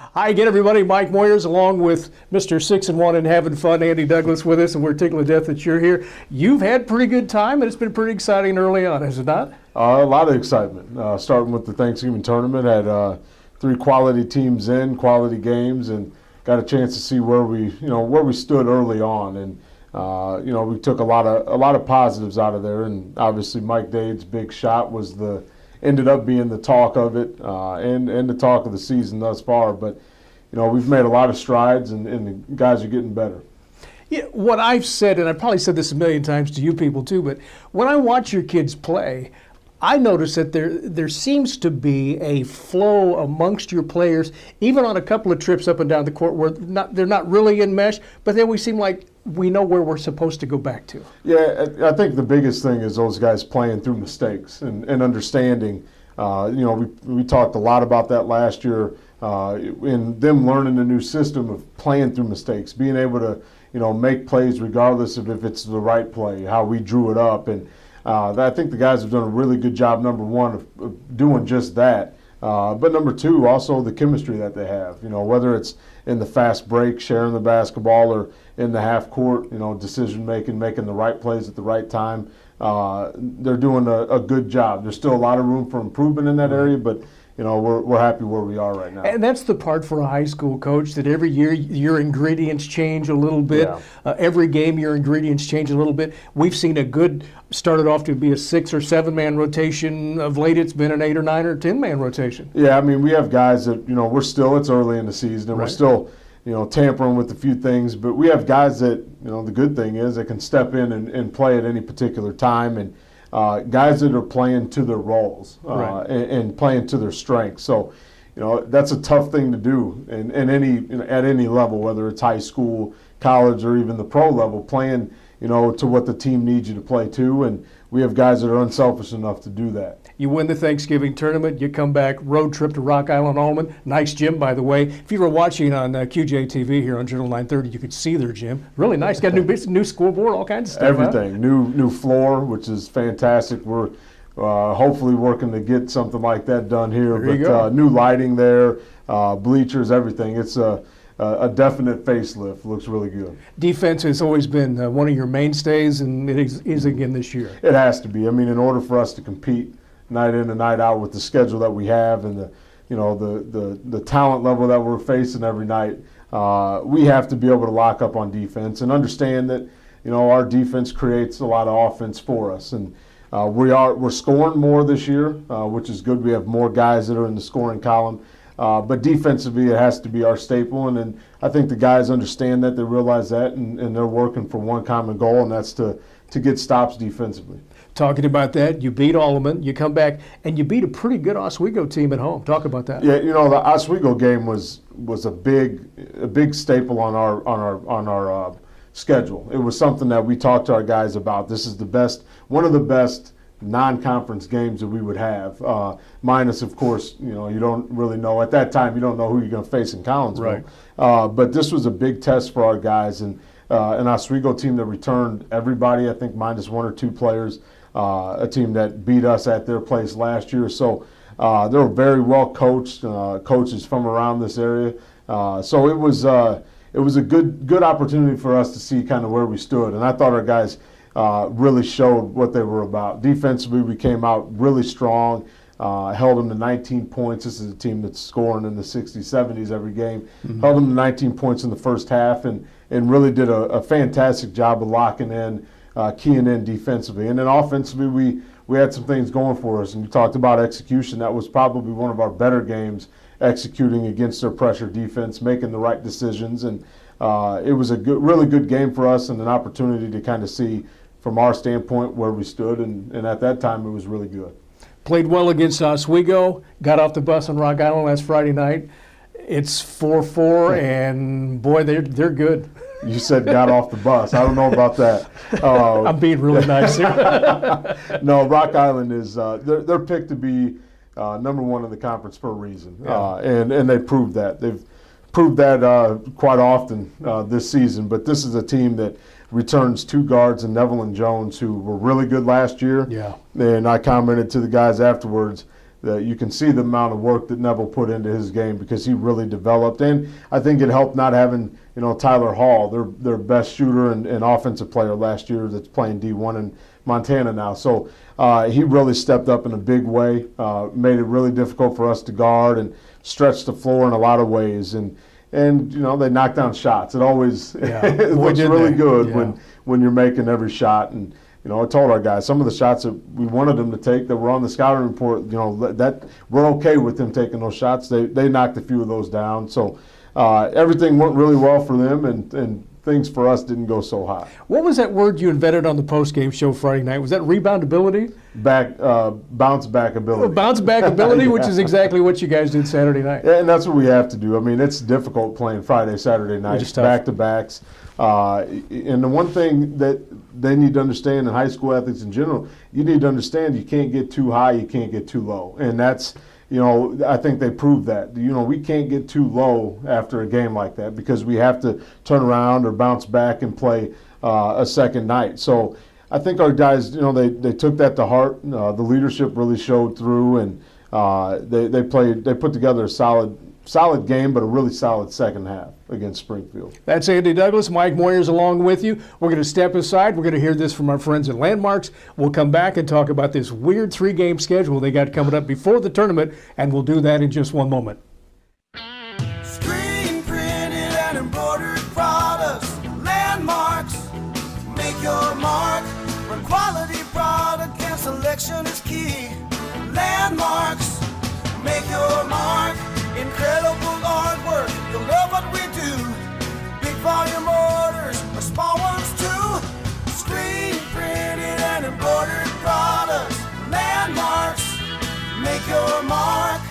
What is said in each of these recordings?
Hi again, everybody. Mike Moyers along with Mr. 6-1 and having fun, Andy Douglas with us, and we're tickled to death that you're here. You've had pretty good time, and it's been pretty exciting early on, has it not? A lot of excitement. Starting with the Thanksgiving tournament, had 3 quality teams in, quality games, and got a chance to see where we stood early on, and we took a lot of positives out of there, and obviously Mike Dade's big shot ended up being the talk of it and the talk of the season thus far. But we've made a lot of strides, and the guys are getting better. Yeah, what I've said, and I've probably said this a million times to you people too, but when I watch your kids play, I notice that there seems to be a flow amongst your players, even on a couple of trips up and down the court where they're not really in mesh, but then we seem like we know where we're supposed to go back to. Yeah, I think the biggest thing is those guys playing through mistakes and understanding. We talked a lot about that last year in them learning the new system of playing through mistakes, being able to make plays regardless of if it's the right play, how we drew it up. And I think the guys have done a really good job, number one, of doing just that. But number two, also the chemistry that they have. Whether it's in the fast break, sharing the basketball, or in the half court, decision making, making the right plays at the right time. They're doing a good job. There's still a lot of room for improvement in that area, but we're happy where we are right now. And that's the part for a high school coach, that every year your ingredients change a little bit. Yeah. Every game your ingredients change a little bit. We've seen started off to be a 6 or 7 man rotation. Of late it's been an 8 or 9 or 10 man rotation. Yeah, I mean, we have guys that, it's early in the season, and right. We're still, tampering with a few things, but we have guys that, the good thing is they can step in and play at any particular time, and guys that are playing to their roles right. and playing to their strengths. So, that's a tough thing to do at any level, whether it's high school, college, or even the pro level, playing, to what the team needs you to play to. And we have guys that are unselfish enough to do that. You win the Thanksgiving tournament, you come back, road trip to Rock Island Allman. Nice gym, by the way. If you were watching on QJ-TV here on Channel 930, you could see their gym. Really nice. Got a new scoreboard, all kinds of stuff. Everything. Huh? New floor, which is fantastic. We're hopefully working to get something like that done here. There you go. New lighting there, bleachers, everything. It's a definite facelift. Looks really good. Defense has always been one of your mainstays, and it is again this year. It has to be. I mean, in order for us to compete night in and night out with the schedule that we have and the talent level that we're facing every night, we have to be able to lock up on defense and understand that our defense creates a lot of offense for us. And we're scoring more this year, which is good. We have more guys that are in the scoring column. But defensively, it has to be our staple, and then I think the guys understand that, they realize that, and they're working for one common goal, and that's to get stops defensively. Talking about that, you beat Alleman, you come back, and you beat a pretty good Oswego team at home. Talk about that. Yeah, the Oswego game was a big staple on our schedule. It was something that we talked to our guys about. This is one of the best non-conference games that we would have, minus, of course, you don't really know at that time. You don't know who you're going to face in Collinsville. Right. But this was a big test for our guys, and an Oswego team that returned everybody, I think minus 1 or 2 players, a team that beat us at their place last year. So they were very well coached, coaches from around this area. So it was a good opportunity for us to see kind of where we stood, and I thought our guys really showed what they were about. Defensively, we came out really strong, held them to 19 points. This is a team that's scoring in the 60s, 70s every game. Mm-hmm. Held them to 19 points in the first half, and really did a fantastic job of locking in, keying in defensively. And then offensively, we had some things going for us, and you talked about execution. That was probably one of our better games, executing against their pressure defense, making the right decisions, and it was a really good game for us, and an opportunity to kind of see from our standpoint where we stood, and at that time it was really good. Played well against Oswego, got off the bus on Rock Island last Friday night. It's 4-4, and boy, they're good. You said got off the bus. I don't know about that. I'm being really nice here. No, Rock Island is they're picked to be number 1 in the conference for a reason, yeah. And they proved that. They've proved that quite often this season. But this is a team that returns 2 guards in Neville and Jones, who were really good last year. Yeah. And I commented to the guys afterwards, you can see the amount of work that Neville put into his game because he really developed. And I think it helped not having, Tyler Hall, their best shooter and offensive player last year that's playing D1 in Montana now. So he really stepped up in a big way, made it really difficult for us to guard and stretch the floor in a lot of ways. And they knocked down shots. It always it looks really good when you're making every shot. And I told our guys some of the shots that we wanted them to take that were on the scouting report. That we're okay with them taking those shots. They knocked a few of those down. So everything went really well for them, and things for us didn't go so hot. What was that word you invented on the post-game show Friday night? Was that reboundability? Bounce back ability. Bounce back ability, which is exactly what you guys did Saturday night. Yeah, and that's what we have to do. I mean, it's difficult playing Friday, Saturday nights, back-to-backs. And the one thing that they need to understand in high school athletes in general, you need to understand you can't get too high, you can't get too low. And that's, I think they proved that. We can't get too low after a game like that because we have to turn around or bounce back and play a second night. So I think our guys, they took that to heart. The leadership really showed through, and they put together a solid game, but a really solid second half against Springfield. That's Andy Douglas. Mike Moyers along with you. We're going to step aside. We're going to hear this from our friends at Landmarks. We'll come back and talk about this weird 3-game schedule they got coming up before the tournament, and we'll do that in just one moment. Screen printed and embroidered products, Landmarks, make your mark. When quality product and selection is key, Landmarks, make your mark. Incredible artwork, you'll love what we do. Big volume orders, or small ones too. Screen printed and embroidered products, Landmarks, make your mark.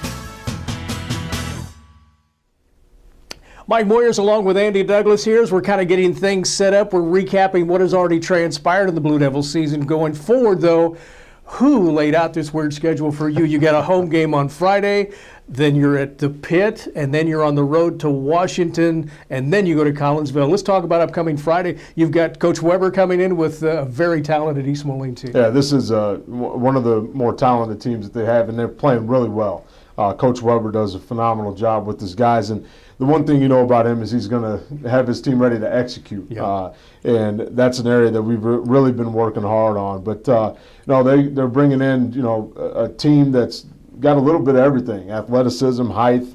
Mike Moyers along with Andy Douglas here as we're kind of getting things set up. We're recapping what has already transpired in the Blue Devils season. Going forward, though, who laid out this weird schedule for you? You got a home game on Friday, then you're at the Pit, and then you're on the road to Washington, and then you go to Collinsville. Let's talk about upcoming Friday. You've got Coach Weber coming in with a very talented East Moline team. Yeah, this is one of the more talented teams that they have, and they're playing really well. Coach Weber does a phenomenal job with his guys, and the one thing you know about him is he's going to have his team ready to execute, and that's an area that we've really been working hard on. But they're bringing in a team that's got a little bit of everything: athleticism, height,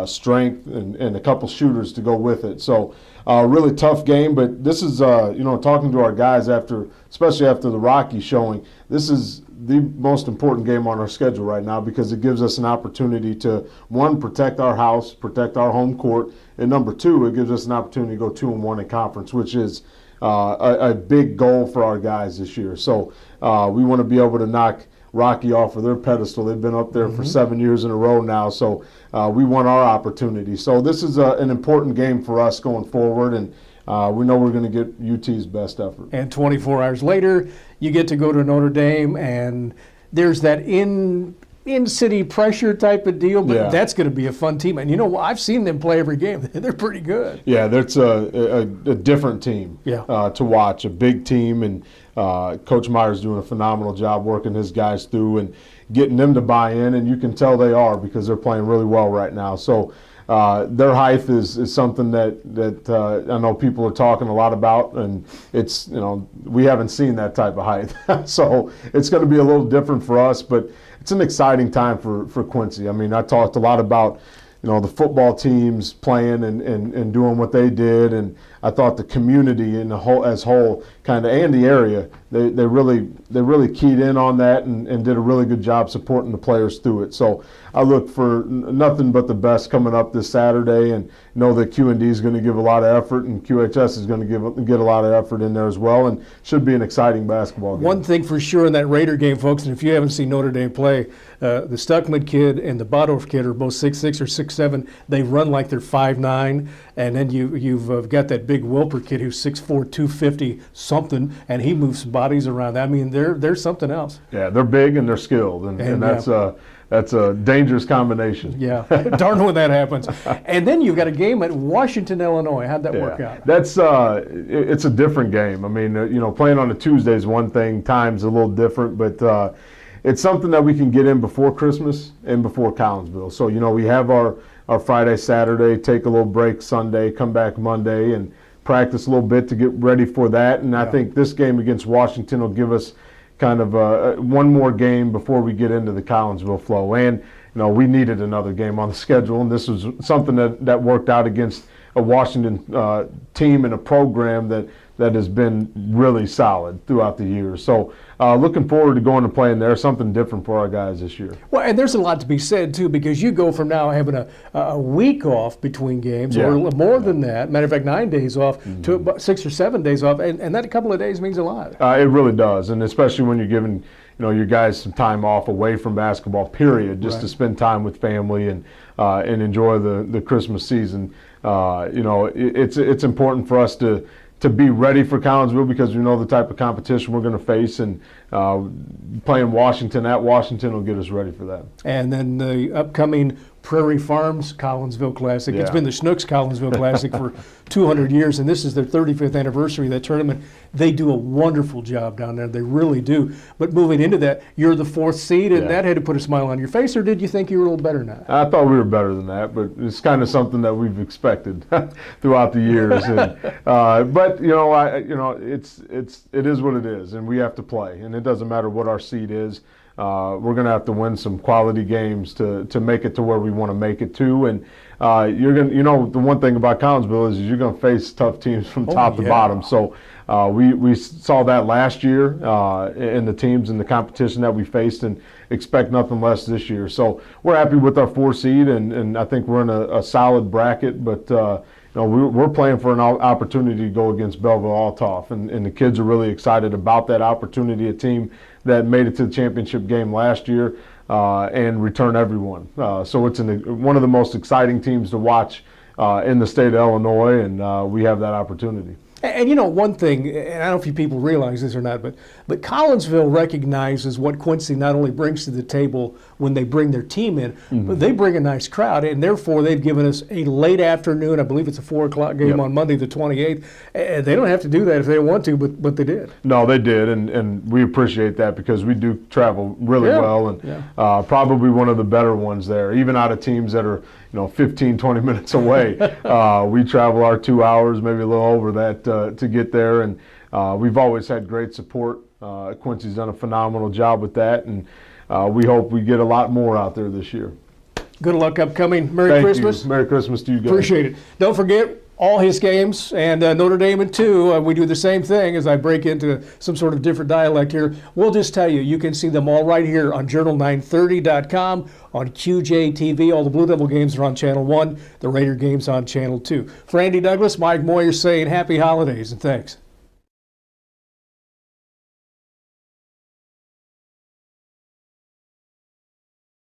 strength, and a couple shooters to go with it. So really tough game. But this is talking to our guys especially after the Rocky showing, this is the most important game on our schedule right now because it gives us an opportunity to, one, protect our house, protect our home court, and number two, it gives us an opportunity to go 2-1 in conference, which is a big goal for our guys this year. So we want to be able to knock Rocky off of their pedestal. They've been up there for 7 years in a row now, so we want our opportunity. So this is an important game for us going forward, and we know we're going to get UT's best effort. And 24 hours later, you get to go to Notre Dame, and there's that in-city pressure type of deal, but that's going to be a fun team. And I've seen them play every game. They're pretty good. Yeah, that's a different team to watch, a big team, and Coach Meyer's doing a phenomenal job working his guys through and getting them to buy in, and you can tell they are because they're playing really well right now. So their height is something that I know people are talking a lot about, and it's we haven't seen that type of height, so it's going to be a little different for us, but it's an exciting time for Quincy. I mean, I talked a lot about the football teams playing and doing what they did, and I thought the community as whole kind of, and the area, they really keyed in on that and did a really good job supporting the players through it. So I look for nothing but the best coming up this Saturday, and know that QND is going to give a lot of effort, and QHS is going to get a lot of effort in there as well, and should be an exciting basketball game. One thing for sure in that Raider game, folks, and if you haven't seen Notre Dame play, the Stuckman kid and the Bottorff kid are both 6'6" or 6'7". They run like they're 5'9", and then you've got that big Wilper kid who's 6'4", 250 something, and he moves bodies around. I mean, they're something else. Yeah, they're big and they're skilled, and that's a dangerous combination. Yeah, darn when that happens. And then you've got a game at Washington, Illinois. How'd that work out? That's it's a different game. I mean, playing on a Tuesday is one thing. Time's a little different, but it's something that we can get in before Christmas and before Collinsville. So, we have our Friday, Saturday, take a little break Sunday, come back Monday, and practice a little bit to get ready for that. And I think this game against Washington will give us kind of one more game before we get into the Collinsville flow. And, we needed another game on the schedule, and this was something that worked out against a Washington team and a program that has been really solid throughout the years. So looking forward to going and playing there, something different for our guys this year. Well, and there's a lot to be said, too, because you go from now having a week off between games, or more than that, matter of fact, 9 days off, to about 6 or 7 days off, and that couple of days means a lot. It really does, and especially when you're giving your guys some time off away from basketball, period, just to spend time with family and enjoy the Christmas season. It's important for us to be ready for Collinsville because we know the type of competition we're going to face, and playing Washington at Washington will get us ready for that. And then the upcoming Prairie Farms Collinsville Classic. It's been the Schnucks Collinsville Classic for 200 years, and this is their 35th anniversary of that tournament. They do a wonderful job down there. They really do. But moving into that, you're the 4th seed, and that had to put a smile on your face, or did you think you were a little better than that? I thought we were better than that, but it's kind of something that we've expected throughout the years. And, but it is what it is, and we have to play, and it doesn't matter what our seed is. We're going to have to win some quality games to make it to where we want to make it to. And you're going to, the one thing about Collinsville is you're going to face tough teams from top to bottom. So we saw that last year in the teams and the competition that we faced, and expect nothing less this year. So we're happy with our 4 seed, and I think we're in a solid bracket. But we're playing for an opportunity to go against Belleville-Althoff, and the kids are really excited about that opportunity. A team that made it to the championship game last year and return everyone. So it's one of the most exciting teams to watch in the state of Illinois, and we have that opportunity. And one thing, and I don't know if you people realize this or not, but Collinsville recognizes what Quincy not only brings to the table when they bring their team in, but they bring a nice crowd, and therefore they've given us a late afternoon, I believe it's a 4 o'clock game on Monday the 28th. And they don't have to do that if they don't want to, but they did. No, they did, and we appreciate that because we do travel really well, and probably one of the better ones there, even out of teams that are 15, 20 minutes away. We travel our 2 hours, maybe a little over that, to get there, and we've always had great support. Quincy's done a phenomenal job with that, and we hope we get a lot more out there this year. Good luck upcoming. Merry Christmas. Merry Christmas to you guys. Appreciate it. Don't forget all his games, and Notre Dame in 2. We do the same thing as I break into some sort of different dialect here. We'll just tell you, you can see them all right here on Journal930.com, on QJTV. All the Blue Devil games are on Channel 1, the Raider games on Channel 2. For Andy Douglas, Mike Moyer saying happy holidays and thanks.